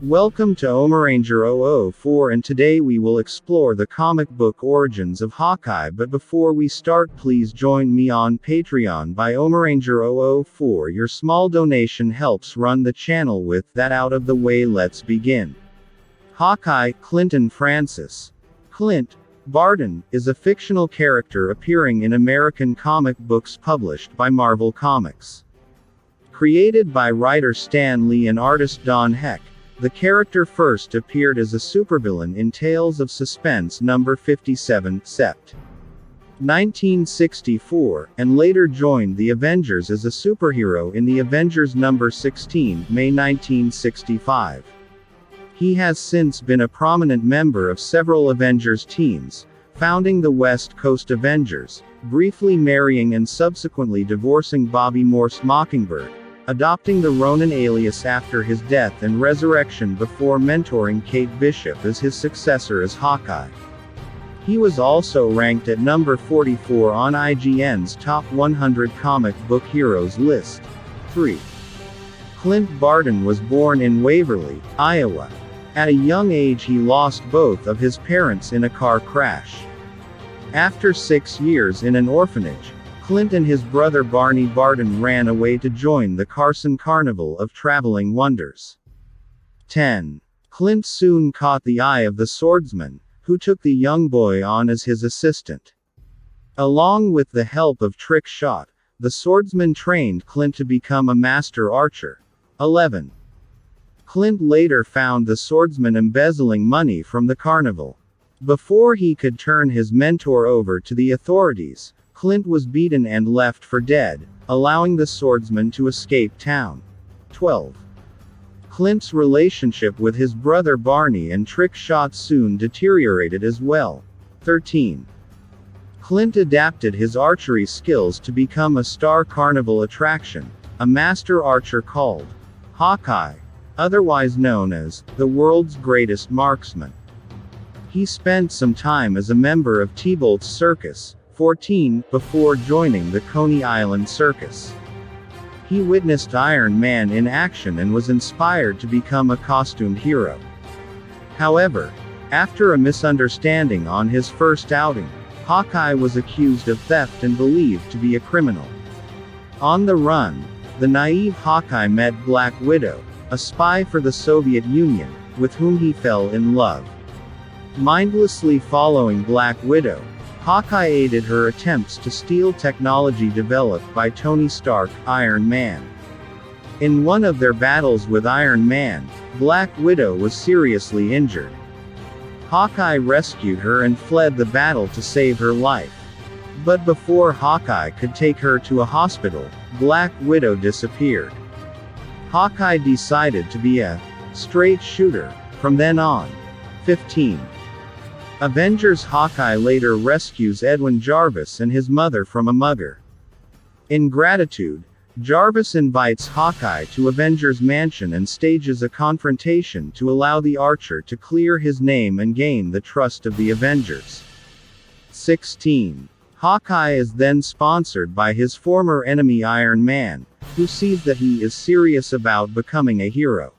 Welcome to OMARanger004, and today we will explore the comic book origins of Hawkeye. But before we start, please join me on Patreon by OMARanger004. Your small donation helps run the channel. With that out of the way, let's begin. Hawkeye, Clinton Francis. Clint Barton is a fictional character appearing in American comic books published by Marvel Comics. Created by writer Stan Lee and artist Don Heck, the character first appeared as a supervillain in Tales of Suspense number 57, Sept. 1964, and later joined the Avengers as a superhero in the Avengers number 16, May 1965. He has since been a prominent member of several Avengers teams, founding the West Coast Avengers, briefly marrying and subsequently divorcing Bobby Morse Mockingbird, adopting the Ronin alias after his death and resurrection before mentoring Kate Bishop as his successor as Hawkeye. He was also ranked at number 44 on IGN's Top 100 Comic Book Heroes list. 3. Clint Barton was born in Waverly, Iowa. At a young age he lost both of his parents in a car crash. After 6 years in an orphanage, Clint and his brother Barney Barton ran away to join the Carson Carnival of Traveling Wonders. 10. Clint soon caught the eye of the swordsman, who took the young boy on as his assistant. Along with the help of Trick Shot, the swordsman trained Clint to become a master archer. 11. Clint later found the swordsman embezzling money from the carnival. Before he could turn his mentor over to the authorities, Clint was beaten and left for dead, allowing the swordsman to escape town. 12. Clint's relationship with his brother Barney and Trick Shot soon deteriorated as well. 13. Clint adapted his archery skills to become a star carnival attraction, a master archer called Hawkeye, otherwise known as the world's greatest marksman. He spent some time as a member of T-Bolt's Circus, 14, before joining the Coney Island Circus. He witnessed Iron Man in action and was inspired to become a costumed hero. However, after a misunderstanding on his first outing, Hawkeye was accused of theft and believed to be a criminal. On the run, the naive Hawkeye met Black Widow, a spy for the Soviet Union, with whom he fell in love. Mindlessly following Black Widow, Hawkeye aided her attempts to steal technology developed by Tony Stark, Iron Man. In one of their battles with Iron Man, Black Widow was seriously injured. Hawkeye rescued her and fled the battle to save her life. But before Hawkeye could take her to a hospital, Black Widow disappeared. Hawkeye decided to be a straight shooter from then on. 15. Avengers Hawkeye later rescues Edwin Jarvis and his mother from a mugger. In gratitude, Jarvis invites Hawkeye to Avengers Mansion and stages a confrontation to allow the Archer to clear his name and gain the trust of the Avengers. 16. Hawkeye is then sponsored by his former enemy Iron Man, who sees that he is serious about becoming a hero.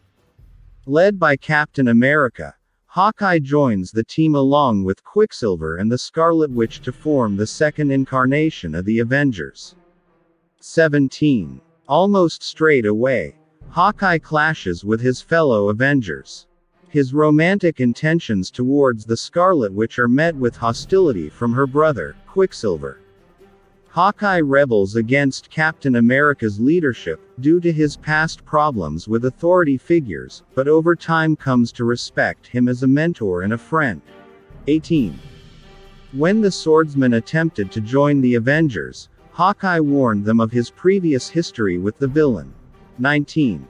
Led by Captain America, Hawkeye joins the team along with Quicksilver and the Scarlet Witch to form the second incarnation of the Avengers. 17. Almost straight away, Hawkeye clashes with his fellow Avengers. His romantic intentions towards the Scarlet Witch are met with hostility from her brother, Quicksilver. Hawkeye rebels against Captain America's leadership, due to his past problems with authority figures, but over time comes to respect him as a mentor and a friend. 18. When the swordsman attempted to join the Avengers, Hawkeye warned them of his previous history with the villain. 19.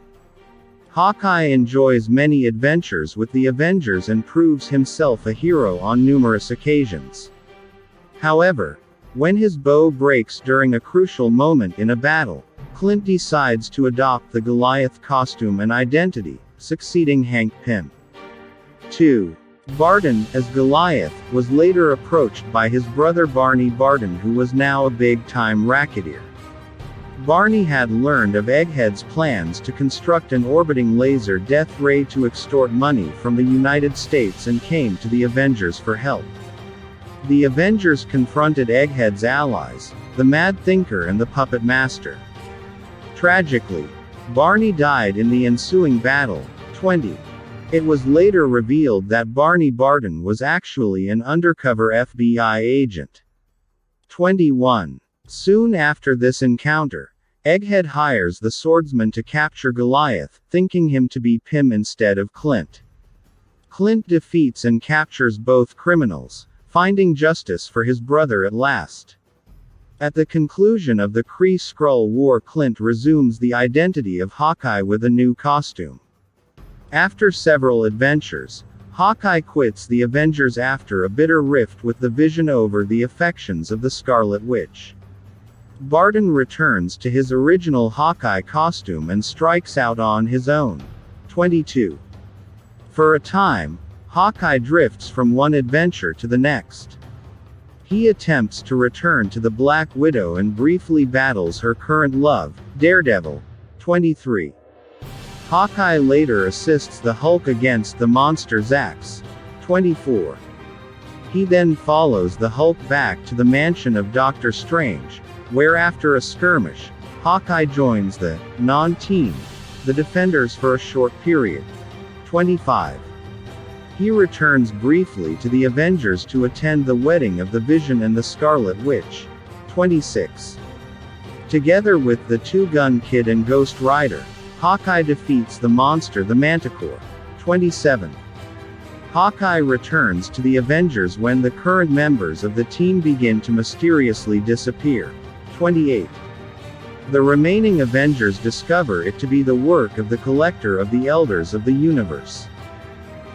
Hawkeye enjoys many adventures with the Avengers and proves himself a hero on numerous occasions. However, when his bow breaks during a crucial moment in a battle, Clint decides to adopt the Goliath costume and identity, succeeding Hank Pym. 2. Barton, as Goliath, was later approached by his brother Barney Barton, who was now a big-time racketeer. Barney had learned of Egghead's plans to construct an orbiting laser death ray to extort money from the United States and came to the Avengers for help. The Avengers confronted Egghead's allies, the Mad Thinker and the Puppet Master. Tragically, Barney died in the ensuing battle. 20. It was later revealed that Barney Barton was actually an undercover FBI agent. 21. Soon after this encounter, Egghead hires the swordsman to capture Goliath, thinking him to be Pym instead of Clint. Clint defeats and captures both criminals, finding justice for his brother at last. At the conclusion of the Kree-Skrull War, Clint resumes the identity of Hawkeye with a new costume. After several adventures, Hawkeye quits the Avengers after a bitter rift with the Vision over the affections of the Scarlet Witch. Barton returns to his original Hawkeye costume and strikes out on his own. 22. For a time, Hawkeye drifts from one adventure to the next. He attempts to return to the Black Widow and briefly battles her current love, Daredevil. 23. Hawkeye later assists the Hulk against the monster Zax. 24. He then follows the Hulk back to the mansion of Doctor Strange, where after a skirmish, Hawkeye joins the non-team, the Defenders, for a short period. 25. He returns briefly to the Avengers to attend the wedding of the Vision and the Scarlet Witch. 26. Together with the Two-Gun Kid and Ghost Rider, Hawkeye defeats the monster the Manticore. 27. Hawkeye returns to the Avengers when the current members of the team begin to mysteriously disappear. 28. The remaining Avengers discover it to be the work of the Collector of the Elders of the Universe.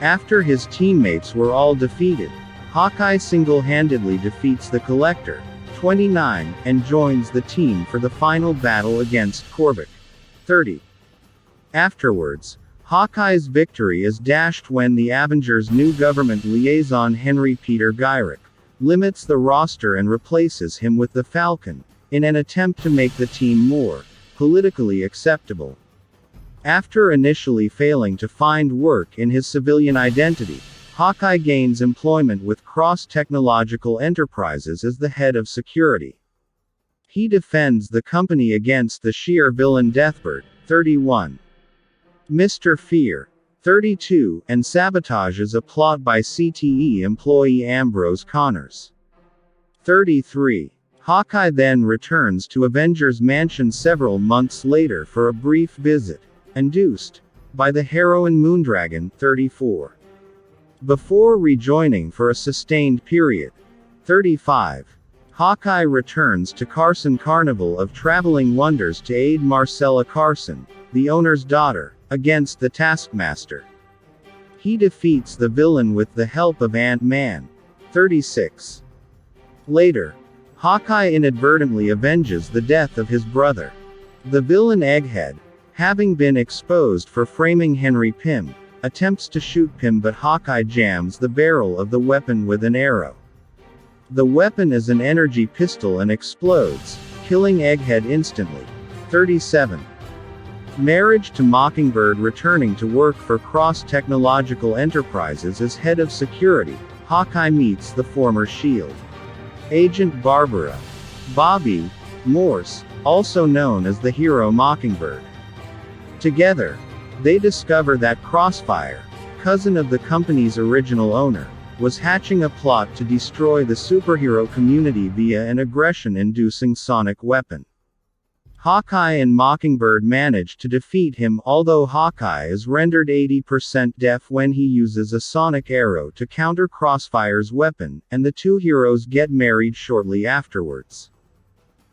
After his teammates were all defeated, Hawkeye single-handedly defeats the Collector. 29, and joins the team for the final battle against Korvac. 30. Afterwards, Hawkeye's victory is dashed when the Avengers' new government liaison Henry Peter Gyrick limits the roster and replaces him with the Falcon, in an attempt to make the team more politically acceptable. After initially failing to find work in his civilian identity, Hawkeye gains employment with Cross Technological Enterprises as the head of security. He defends the company against the sheer villain Deathbird. 31. Mr. Fear. 32, and sabotages a plot by CTE employee Ambrose Connors. 33. Hawkeye then returns to Avengers Mansion several months later for a brief visit, induced by the heroine Moondragon. 34. Before rejoining for a sustained period. 35. Hawkeye returns to Carson Carnival of Traveling Wonders to aid Marcella Carson, the owner's daughter, against the Taskmaster. He defeats the villain with the help of Ant-Man. 36. Later, Hawkeye inadvertently avenges the death of his brother. The villain Egghead, having been exposed for framing Henry Pym, attempts to shoot Pym, but Hawkeye jams the barrel of the weapon with an arrow. The weapon is an energy pistol and explodes, killing Egghead instantly. 37. Marriage to Mockingbird. Returning to work for Cross Technological Enterprises as head of security, Hawkeye meets the former S.H.I.E.L.D. agent Barbara Bobby Morse, also known as the hero Mockingbird. Together, they discover that Crossfire, cousin of the company's original owner, was hatching a plot to destroy the superhero community via an aggression-inducing sonic weapon. Hawkeye and Mockingbird manage to defeat him, although Hawkeye is rendered 80% deaf when he uses a sonic arrow to counter Crossfire's weapon, and the two heroes get married shortly afterwards.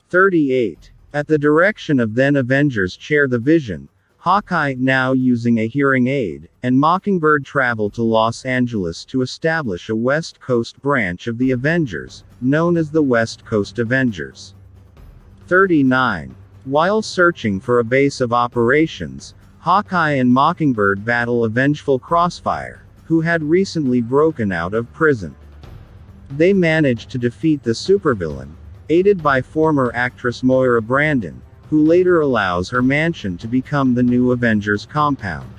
38. At the direction of then Avengers chair the Vision, Hawkeye, now using a hearing aid, and Mockingbird travel to Los Angeles to establish a West Coast branch of the Avengers, known as the West Coast Avengers. 39. While searching for a base of operations, Hawkeye and Mockingbird battle a vengeful Crossfire, who had recently broken out of prison. They manage to defeat the supervillain, aided by former actress Moira Brandon, who later allows her mansion to become the new Avengers compound.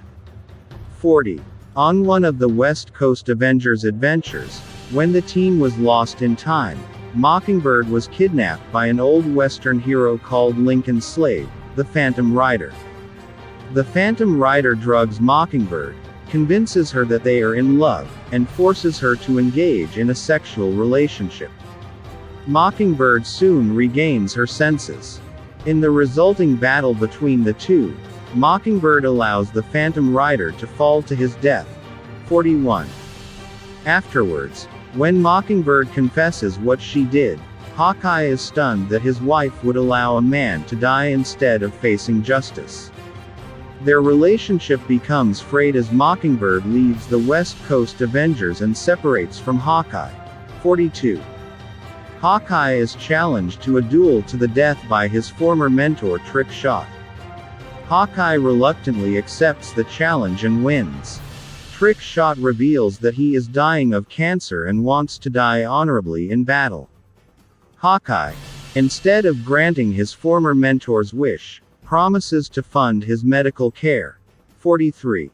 40. On one of the West Coast Avengers adventures, when the team was lost in time, Mockingbird was kidnapped by an old Western hero called Lincoln's slave, the Phantom Rider. The Phantom Rider drugs Mockingbird, convinces her that they are in love, and forces her to engage in a sexual relationship. Mockingbird soon regains her senses. In the resulting battle between the two, Mockingbird allows the Phantom Rider to fall to his death. 41. Afterwards, when Mockingbird confesses what she did, Hawkeye is stunned that his wife would allow a man to die instead of facing justice. Their relationship becomes frayed as Mockingbird leaves the West Coast Avengers and separates from Hawkeye. 42. Hawkeye is challenged to a duel to the death by his former mentor Trick Shot. Hawkeye reluctantly accepts the challenge and wins. Trick Shot reveals that he is dying of cancer and wants to die honorably in battle. Hawkeye, instead of granting his former mentor's wish, promises to fund his medical care. 43.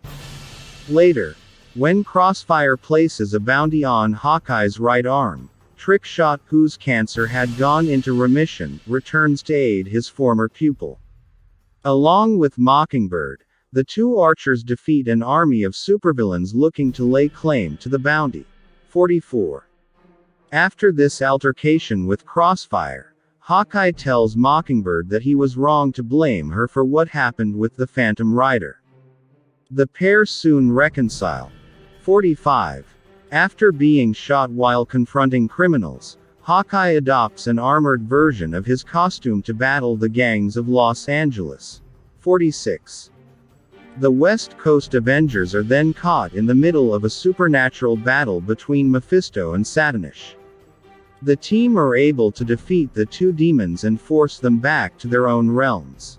Later, when Crossfire places a bounty on Hawkeye's right arm, Trick Shot, whose cancer had gone into remission, returns to aid his former pupil. Along with Mockingbird, the two archers defeat an army of supervillains looking to lay claim to the bounty. 44. After this altercation with Crossfire, Hawkeye tells Mockingbird that he was wrong to blame her for what happened with the Phantom Rider. The pair soon reconcile. 45. After being shot while confronting criminals, Hawkeye adopts an armored version of his costume to battle the gangs of Los Angeles. 46. The West Coast Avengers are then caught in the middle of a supernatural battle between Mephisto and Satanish. The team are able to defeat the two demons and force them back to their own realms.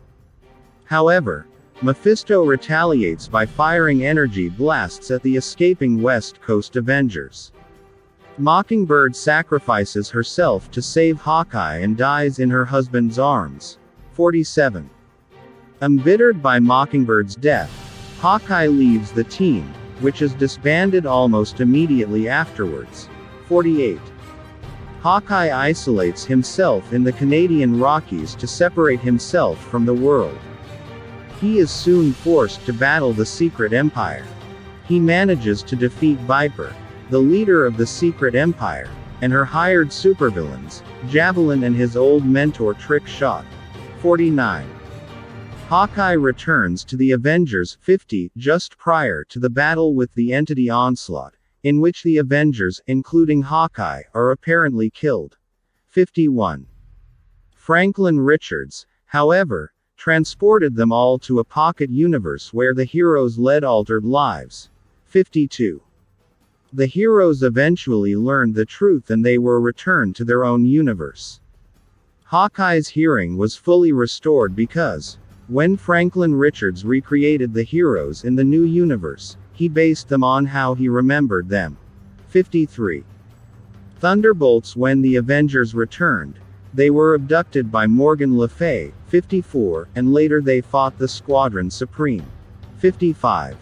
However, Mephisto retaliates by firing energy blasts at the escaping West Coast Avengers. Mockingbird sacrifices herself to save Hawkeye and dies in her husband's arms. 47. Embittered by Mockingbird's death, Hawkeye leaves the team, which is disbanded almost immediately afterwards. 48. Hawkeye isolates himself in the Canadian Rockies to separate himself from the world. He is soon forced to battle the Secret Empire. He manages to defeat Viper, the leader of the Secret Empire, and her hired supervillains, Javelin and his old mentor Trick Shot. 49. Hawkeye returns to the Avengers 50 just prior to the battle with the entity Onslaught, in which the Avengers, including Hawkeye, are apparently killed. 51. Franklin Richards, however, transported them all to a pocket universe where the heroes led altered lives. 52. The heroes eventually learned the truth and they were returned to their own universe. Hawkeye's hearing was fully restored because, when Franklin Richards recreated the heroes in the new universe, he based them on how he remembered them. 53. Thunderbolts. When the Avengers returned, they were abducted by Morgan Le Fay, 54, and later they fought the Squadron Supreme. 55.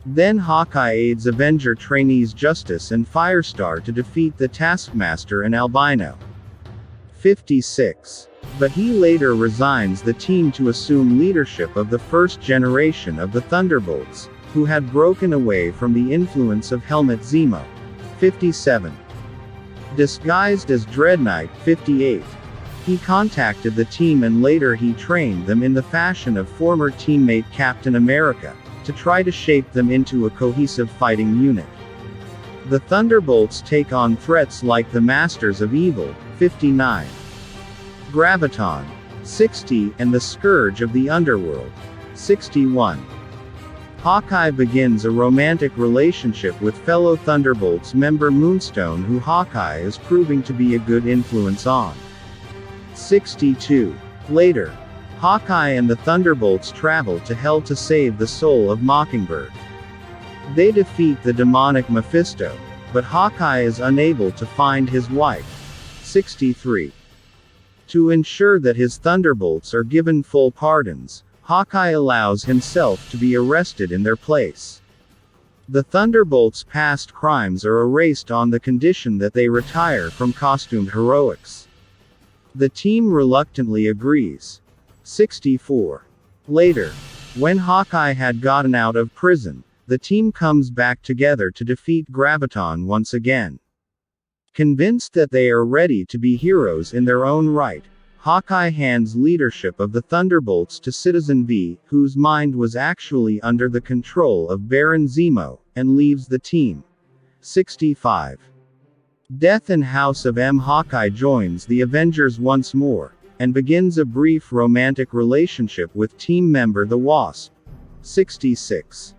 Then Hawkeye aids Avenger trainees Justice and Firestar to defeat the Taskmaster and Albino. 56. But he later resigns the team to assume leadership of the first generation of the Thunderbolts, who had broken away from the influence of Helmut Zemo. 57. Disguised as Dread-Knight. 58. He contacted the team and later he trained them in the fashion of former teammate Captain America, to try to shape them into a cohesive fighting unit. The Thunderbolts take on threats like the Masters of Evil. 59. Graviton. 60, and the Scourge of the Underworld. 61. Hawkeye begins a romantic relationship with fellow Thunderbolts member Moonstone, who Hawkeye is proving to be a good influence on. 62. Later, Hawkeye and the Thunderbolts travel to Hell to save the soul of Mockingbird. They defeat the demonic Mephisto, but Hawkeye is unable to find his wife. 63. To ensure that his Thunderbolts are given full pardons, Hawkeye allows himself to be arrested in their place. The Thunderbolts' past crimes are erased on the condition that they retire from costumed heroics. The team reluctantly agrees. 64. Later, when Hawkeye had gotten out of prison, the team comes back together to defeat Graviton once again. Convinced that they are ready to be heroes in their own right, Hawkeye hands leadership of the Thunderbolts to Citizen V, whose mind was actually under the control of Baron Zemo, and leaves the team. 65. Death and House of M. Hawkeye joins the Avengers once more, and begins a brief romantic relationship with team member the Wasp. 66.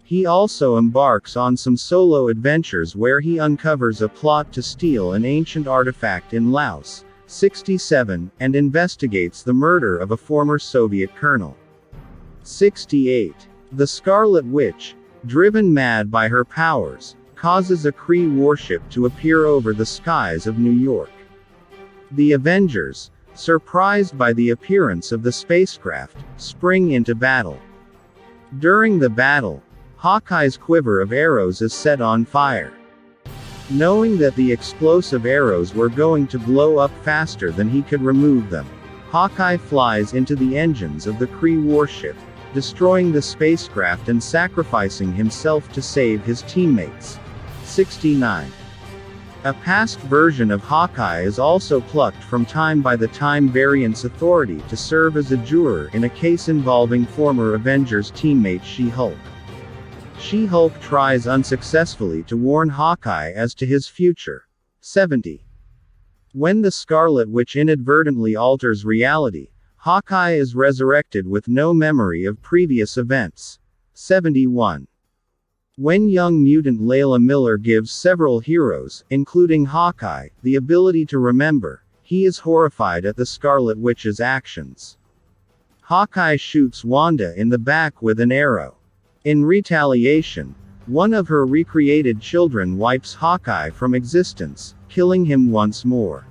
He also embarks on some solo adventures where he uncovers a plot to steal an ancient artifact in Laos. 67, and investigates the murder of a former Soviet colonel. 68. The Scarlet Witch, driven mad by her powers, causes a Kree warship to appear over the skies of New York. The Avengers, surprised by the appearance of the spacecraft, spring into battle. During the battle, Hawkeye's quiver of arrows is set on fire. Knowing that the explosive arrows were going to blow up faster than he could remove them, Hawkeye flies into the engines of the Kree warship, destroying the spacecraft and sacrificing himself to save his teammates. 69. A past version of Hawkeye is also plucked from time by the Time Variance Authority to serve as a juror in a case involving former Avengers teammate She-Hulk. She-Hulk tries unsuccessfully to warn Hawkeye as to his future. 70. When the Scarlet Witch inadvertently alters reality, Hawkeye is resurrected with no memory of previous events. 71. When young mutant Layla Miller gives several heroes, including Hawkeye, the ability to remember, he is horrified at the Scarlet Witch's actions. Hawkeye shoots Wanda in the back with an arrow. In retaliation, one of her recreated children wipes Hawkeye from existence, killing him once more.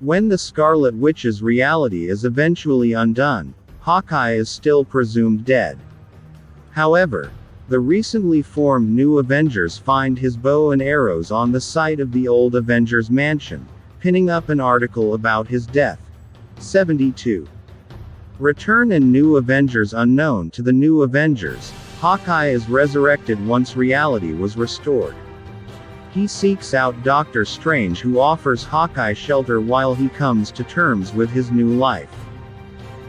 When the Scarlet Witch's reality is eventually undone, Hawkeye is still presumed dead. However, the recently formed New Avengers find his bow and arrows on the site of the old Avengers mansion, pinning up an article about his death. 72. Return and New Avengers unknown to the New Avengers, Hawkeye is resurrected once reality was restored. He seeks out Doctor Strange, who offers Hawkeye shelter while he comes to terms with his new life.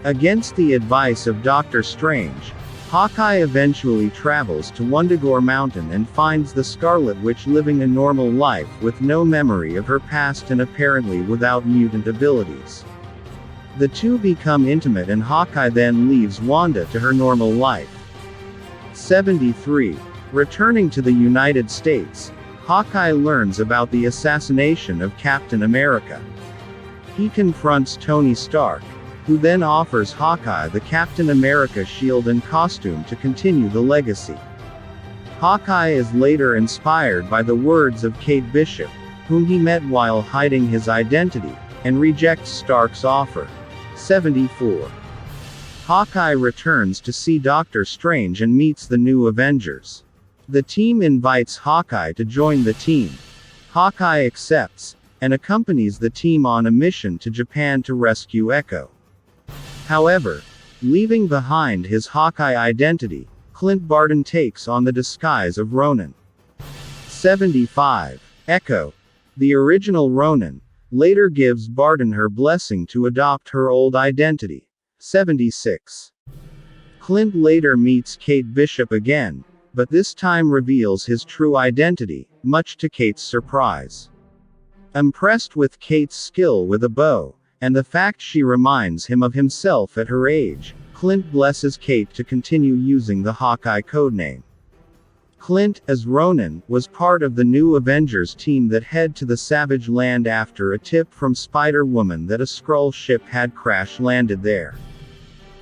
Against the advice of Doctor Strange, Hawkeye eventually travels to Wundagore Mountain and finds the Scarlet Witch living a normal life with no memory of her past and apparently without mutant abilities. The two become intimate and Hawkeye then leaves Wanda to her normal life. 73. Returning to the United States, Hawkeye learns about the assassination of Captain America. He confronts Tony Stark, who then offers Hawkeye the Captain America shield and costume to continue the legacy. Hawkeye is later inspired by the words of Kate Bishop, whom he met while hiding his identity, and rejects Stark's offer. 74. Hawkeye returns to see Doctor Strange and meets the New Avengers. The team invites Hawkeye to join the team. Hawkeye accepts, and accompanies the team on a mission to Japan to rescue Echo. However, leaving behind his Hawkeye identity, Clint Barton takes on the disguise of Ronin. 75. Echo, the original Ronin, later gives Barton her blessing to adopt her old identity. 76. Clint later meets Kate Bishop again, but this time reveals his true identity, much to Kate's surprise. Impressed with Kate's skill with a bow, and the fact she reminds him of himself at her age, Clint blesses Kate to continue using the Hawkeye codename. Clint, as Ronin, was part of the New Avengers team that head to the Savage Land after a tip from Spider-Woman that a Skrull ship had crash-landed there.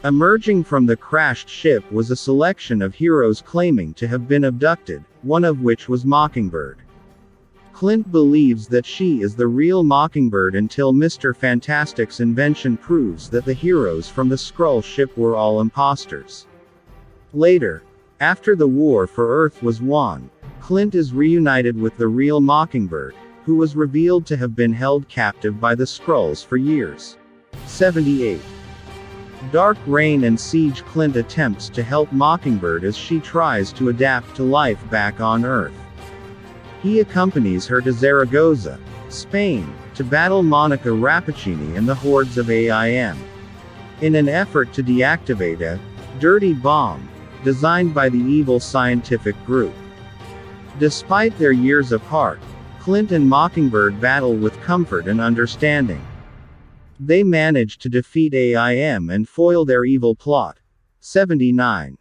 Emerging from the crashed ship was a selection of heroes claiming to have been abducted, one of which was Mockingbird. Clint believes that she is the real Mockingbird until Mr. Fantastic's invention proves that the heroes from the Skrull ship were all imposters. Later, after the war for Earth was won, Clint is reunited with the real Mockingbird, who was revealed to have been held captive by the Skrulls for years. 78. Dark Reign and Siege. Clint attempts to help Mockingbird as she tries to adapt to life back on Earth. He accompanies her to Zaragoza, Spain, to battle Monica Rappaccini and the hordes of AIM. In an effort to deactivate a dirty bomb, designed by the evil scientific group. Despite their years apart, Clint and Mockingbird battle with comfort and understanding. They manage to defeat AIM and foil their evil plot. 79.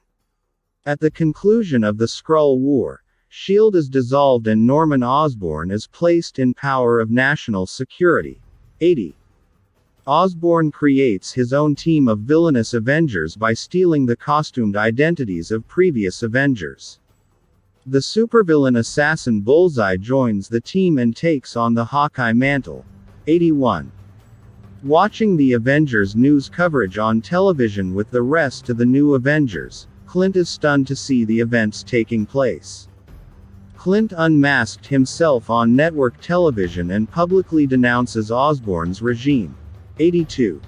At the conclusion of the Skrull War, S.H.I.E.L.D. is dissolved and Norman Osborn is placed in power of national security. 80. Osborn creates his own team of villainous Avengers by stealing the costumed identities of previous Avengers. The supervillain assassin Bullseye joins the team and takes on the Hawkeye mantle. 81. Watching the Avengers news coverage on television with the rest of the new Avengers, Clint is stunned to see the events taking place. Clint unmasked himself on network television and publicly denounces Osborn's regime. 82.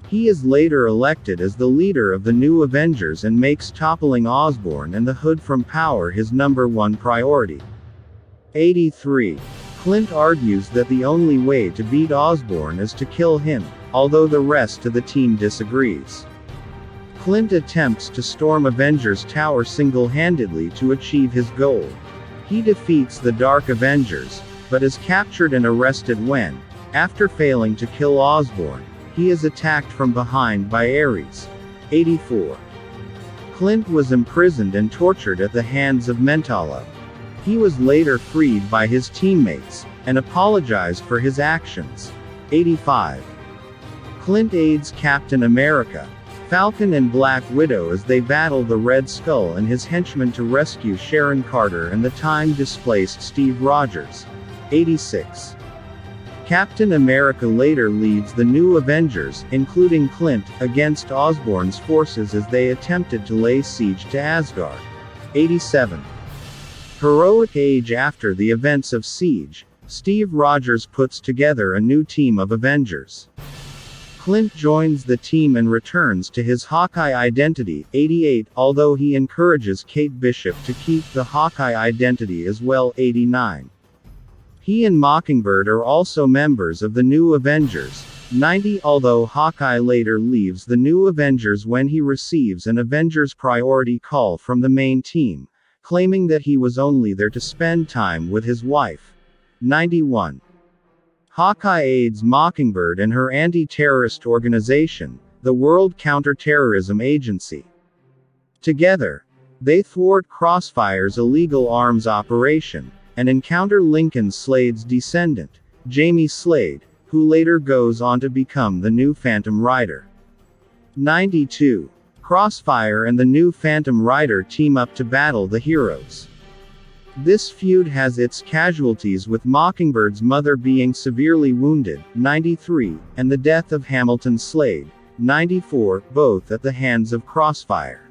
He is later elected as the leader of the new Avengers and makes toppling Osborn and the Hood from power his #1 priority. 83. Clint argues that the only way to beat Osborn is to kill him, although the rest of the team disagrees. Clint attempts to storm Avengers Tower single-handedly to achieve his goal. He defeats the Dark Avengers, but is captured and arrested when, after failing to kill Osborn, he is attacked from behind by Ares. 84. Clint was imprisoned and tortured at the hands of Mentalo. He was later freed by his teammates, and apologized for his actions. 85. Clint aids Captain America, Falcon and Black Widow as they battle the Red Skull and his henchmen to rescue Sharon Carter and the time-displaced Steve Rogers. 86. Captain America later leads the new Avengers, including Clint, against Osborn's forces as they attempted to lay siege to Asgard. 87. Heroic age. After the events of Siege, Steve Rogers puts together a new team of Avengers. Clint joins the team and returns to his Hawkeye identity. 88. Although he encourages Kate Bishop to keep the Hawkeye identity as well. 89. He and Mockingbird are also members of the New Avengers. 90. Although Hawkeye later leaves the New Avengers when he receives an Avengers priority call from the main team, claiming that he was only there to spend time with his wife. 91. Hawkeye aids Mockingbird and her anti-terrorist organization, the World Counterterrorism Agency. Together, they thwart Crossfire's illegal arms operation, and encounter Lincoln Slade's descendant, Jamie Slade, who later goes on to become the new Phantom Rider. 92. Crossfire and the new Phantom Rider team up to battle the heroes. This feud has its casualties, with Mockingbird's mother being severely wounded, 93, and the death of Hamilton Slade, 94, both at the hands of Crossfire.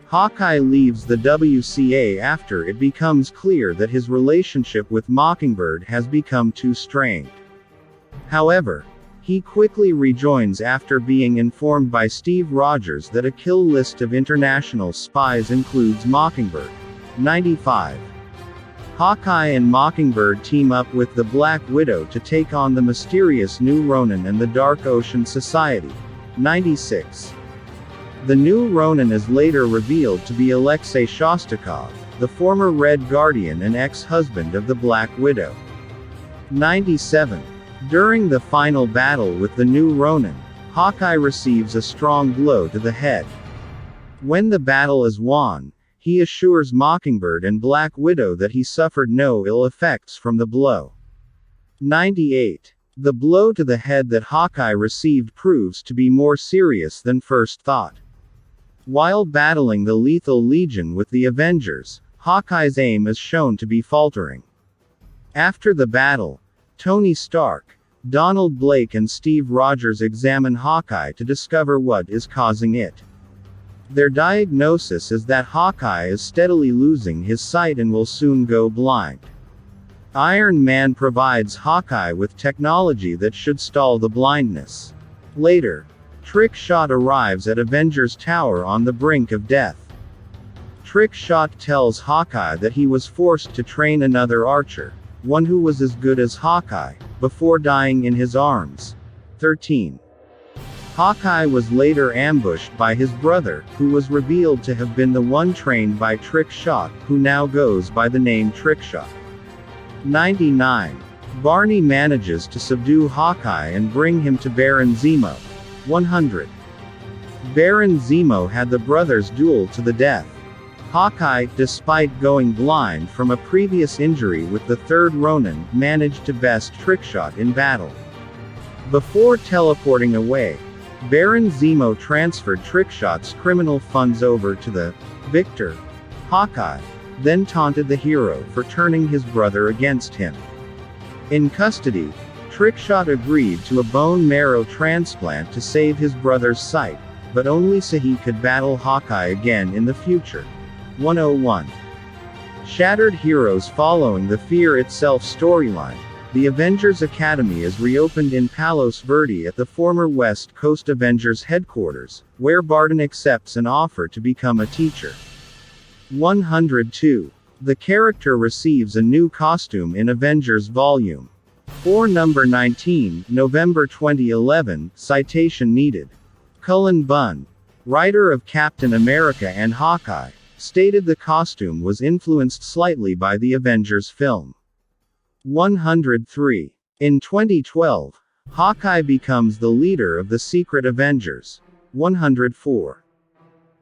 Hawkeye leaves the WCA after it becomes clear that his relationship with Mockingbird has become too strained. However, he quickly rejoins after being informed by Steve Rogers that a kill list of international spies includes Mockingbird. 95. Hawkeye and Mockingbird team up with the Black Widow to take on the mysterious New Ronin and the Dark Ocean Society. 96. The new Ronin is later revealed to be Alexei Shostakov, the former Red Guardian and ex-husband of the Black Widow. 97. During the final battle with the new Ronin, Hawkeye receives a strong blow to the head. When the battle is won, he assures Mockingbird and Black Widow that he suffered no ill effects from the blow. 98. The blow to the head that Hawkeye received proves to be more serious than first thought. While battling the Lethal Legion with the Avengers, Hawkeye's aim is shown to be faltering. After the battle, Tony Stark, Donald Blake and Steve Rogers examine Hawkeye to discover what is causing it. Their diagnosis is that Hawkeye is steadily losing his sight and will soon go blind. Iron Man provides Hawkeye with technology that should stall the blindness. Later, Trickshot arrives at Avengers Tower on the brink of death. Trickshot tells Hawkeye that he was forced to train another archer, one who was as good as Hawkeye, before dying in his arms. 13. Hawkeye was later ambushed by his brother, who was revealed to have been the one trained by Trickshot, who now goes by the name Trickshot. 99. Barney manages to subdue Hawkeye and bring him to Baron Zemo. 100. Baron Zemo had the brothers duel to the death. Hawkeye, despite going blind from a previous injury with the third Ronin, managed to best Trickshot in battle. Before teleporting away, Baron Zemo transferred Trickshot's criminal funds over to the victor, Hawkeye, then taunted the hero for turning his brother against him. In custody, Trickshot agreed to a bone marrow transplant to save his brother's sight, but only so he could battle Hawkeye again in the future. 101. Shattered Heroes. Following the Fear Itself storyline, the Avengers Academy is reopened in Palos Verde at the former West Coast Avengers headquarters, where Barton accepts an offer to become a teacher. 102. The character receives a new costume in Avengers Volume 4 Number 19, November 2011, citation needed. Cullen Bunn, writer of Captain America and Hawkeye, stated the costume was influenced slightly by the Avengers film. 103. In 2012, Hawkeye becomes the leader of the Secret Avengers. 104.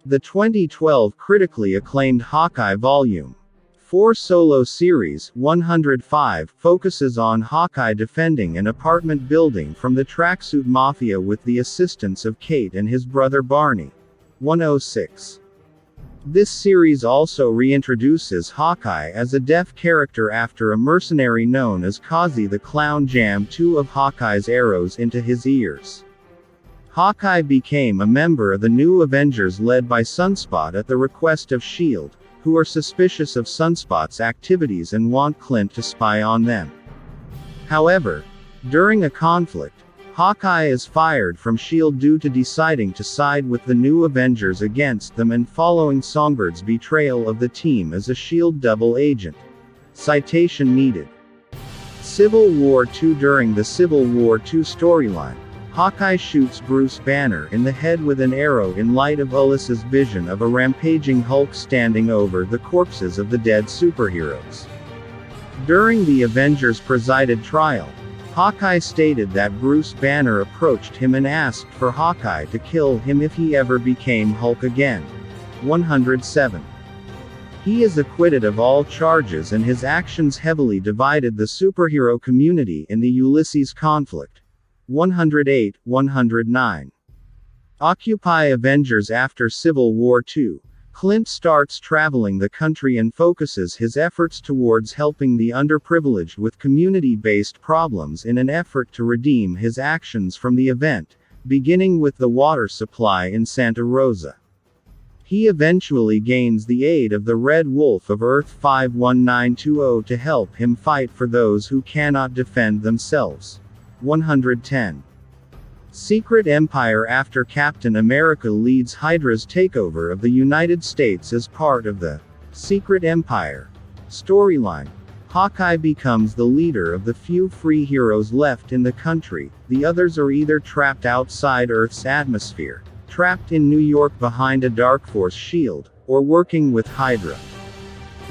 The 2012 critically acclaimed Hawkeye Volume 4 solo series 105 focuses on Hawkeye defending an apartment building from the Tracksuit Mafia with the assistance of Kate and his brother Barney. 106. This series also reintroduces Hawkeye as a deaf character after a mercenary known as Kazi the Clown jammed 2 of Hawkeye's arrows into his ears. Hawkeye became a member of the New Avengers led by Sunspot at the request of S.H.I.E.L.D., who are suspicious of Sunspot's activities and want Clint to spy on them. However, during a conflict, Hawkeye is fired from S.H.I.E.L.D. due to deciding to side with the New Avengers against them and following Songbird's betrayal of the team as a S.H.I.E.L.D. double agent. Citation needed. Civil War II. During the Civil War II storyline, Hawkeye shoots Bruce Banner in the head with an arrow in light of Ulysses' vision of a rampaging Hulk standing over the corpses of the dead superheroes. During the Avengers-presided trial, Hawkeye stated that Bruce Banner approached him and asked for Hawkeye to kill him if he ever became Hulk again. 107. He is acquitted of all charges and his actions heavily divided the superhero community in the Ulysses conflict. 108, 109. Occupy Avengers. After Civil War II, Clint starts traveling the country and focuses his efforts towards helping the underprivileged with community-based problems in an effort to redeem his actions from the event, beginning with the water supply in Santa Rosa. He eventually gains the aid of the Red Wolf of Earth 51920 to help him fight for those who cannot defend themselves. 110. Secret Empire. After Captain America leads Hydra's takeover of the United States as part of the Secret Empire storyline, Hawkeye becomes the leader of the few free heroes left in the country. The others are either trapped outside Earth's atmosphere, trapped in New York behind a Dark Force shield, or working with Hydra.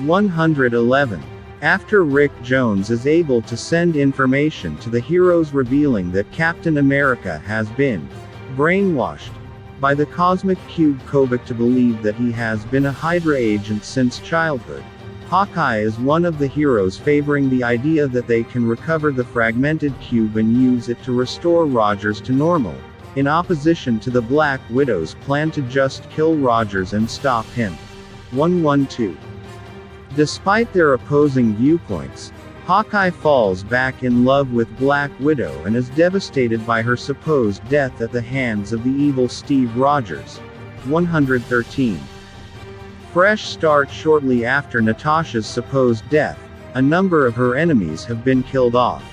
111. After Rick Jones is able to send information to the heroes revealing that Captain America has been brainwashed by the Cosmic Cube Kobik to believe that he has been a Hydra agent since childhood, Hawkeye is one of the heroes favoring the idea that they can recover the fragmented cube and use it to restore Rogers to normal, in opposition to the Black Widow's plan to just kill Rogers and stop him. 112. Despite their opposing viewpoints, Hawkeye falls back in love with Black Widow and is devastated by her supposed death at the hands of the evil Steve Rogers. 113. Fresh start. Shortly after Natasha's supposed death, a number of her enemies have been killed off.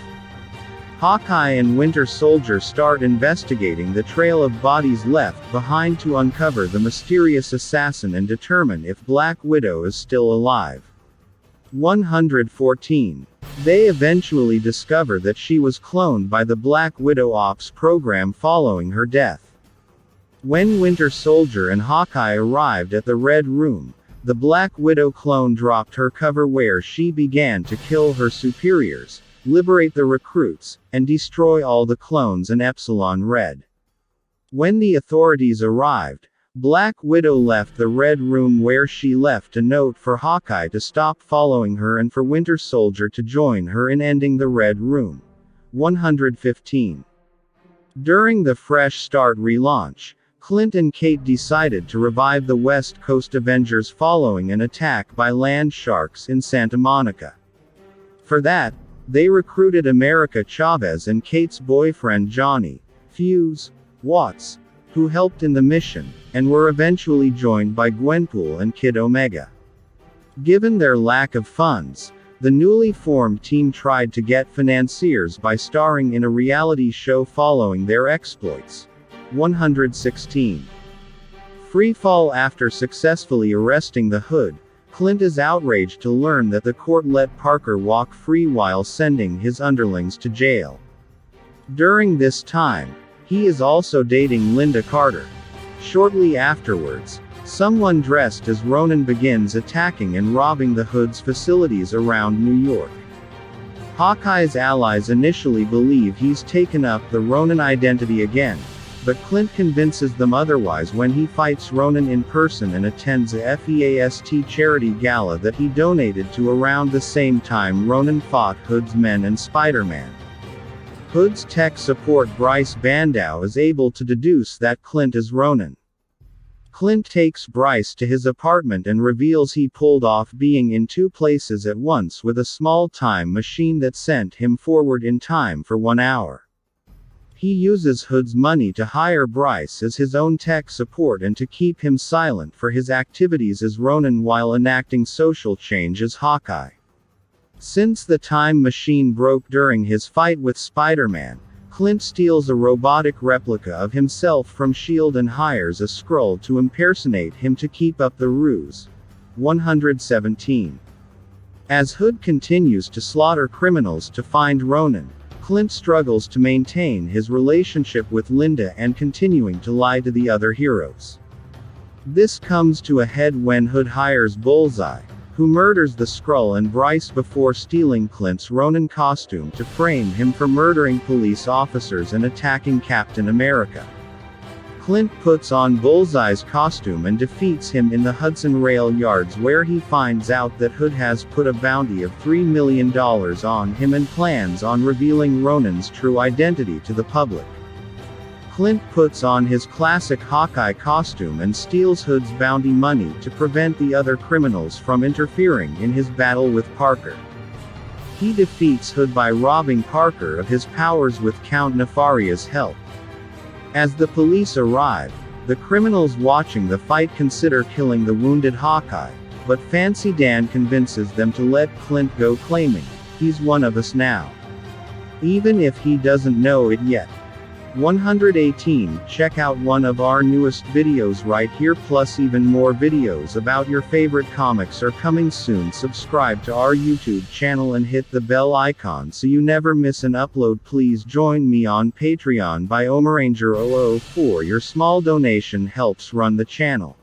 Hawkeye and Winter Soldier start investigating the trail of bodies left behind to uncover the mysterious assassin and determine if Black Widow is still alive. 114. They eventually discover that she was cloned by the Black Widow Ops program following her death. When Winter Soldier and Hawkeye arrived at the Red Room, the Black Widow clone dropped her cover where she began to kill her superiors, liberate the recruits, and destroy all the clones in Epsilon Red. When the authorities arrived, Black Widow left the Red Room where she left a note for Hawkeye to stop following her and for Winter Soldier to join her in ending the Red Room. 115. During the Fresh Start relaunch, Clint and Kate decided to revive the West Coast Avengers following an attack by land sharks in Santa Monica. For that, they recruited America Chavez and Kate's boyfriend Johnny Fuse Watts, who helped in the mission, and were eventually joined by Gwenpool and Kid Omega. Given their lack of funds, the newly formed team tried to get financiers by starring in a reality show following their exploits. 116. Freefall. After successfully arresting the Hood, Clint is outraged to learn that the court let Parker walk free while sending his underlings to jail. During this time, he is also dating Linda Carter. Shortly afterwards, someone dressed as Ronin begins attacking and robbing the Hood's facilities around New York. Hawkeye's allies initially believe he's taken up the Ronin identity again, but Clint convinces them otherwise when he fights Ronin in person and attends a FEAST charity gala that he donated to around the same time Ronin fought Hood's men and Spider-Man. Hood's tech support Bryce Bandow is able to deduce that Clint is Ronin. Clint takes Bryce to his apartment and reveals he pulled off being in two places at once with a small time machine that sent him forward in time for 1 hour. He uses Hood's money to hire Bryce as his own tech support and to keep him silent for his activities as Ronin while enacting social change as Hawkeye. Since the time machine broke during his fight with Spider-Man, Clint steals a robotic replica of himself from S.H.I.E.L.D. and hires a Skrull to impersonate him to keep up the ruse. 117. As Hood continues to slaughter criminals to find Ronin, Clint struggles to maintain his relationship with Linda and continuing to lie to the other heroes. This comes to a head when Hood hires Bullseye, who murders the Skrull and Bryce before stealing Clint's Ronin costume to frame him for murdering police officers and attacking Captain America. Clint puts on Bullseye's costume and defeats him in the Hudson Rail Yards where he finds out that Hood has put a bounty of $3 million on him and plans on revealing Ronin's true identity to the public. Clint puts on his classic Hawkeye costume and steals Hood's bounty money to prevent the other criminals from interfering in his battle with Parker. He defeats Hood by robbing Parker of his powers with Count Nefaria's help. As the police arrive, the criminals watching the fight consider killing the wounded Hawkeye, but Fancy Dan convinces them to let Clint go, claiming, "He's one of us now." Even if he doesn't know it yet. 118. Check out one of our newest videos right here, plus even more videos about your favorite comics are coming soon. Subscribe to our YouTube channel and hit the bell icon so you never miss an upload. Please join me on Patreon by Omaranger004. Your small donation helps run the channel.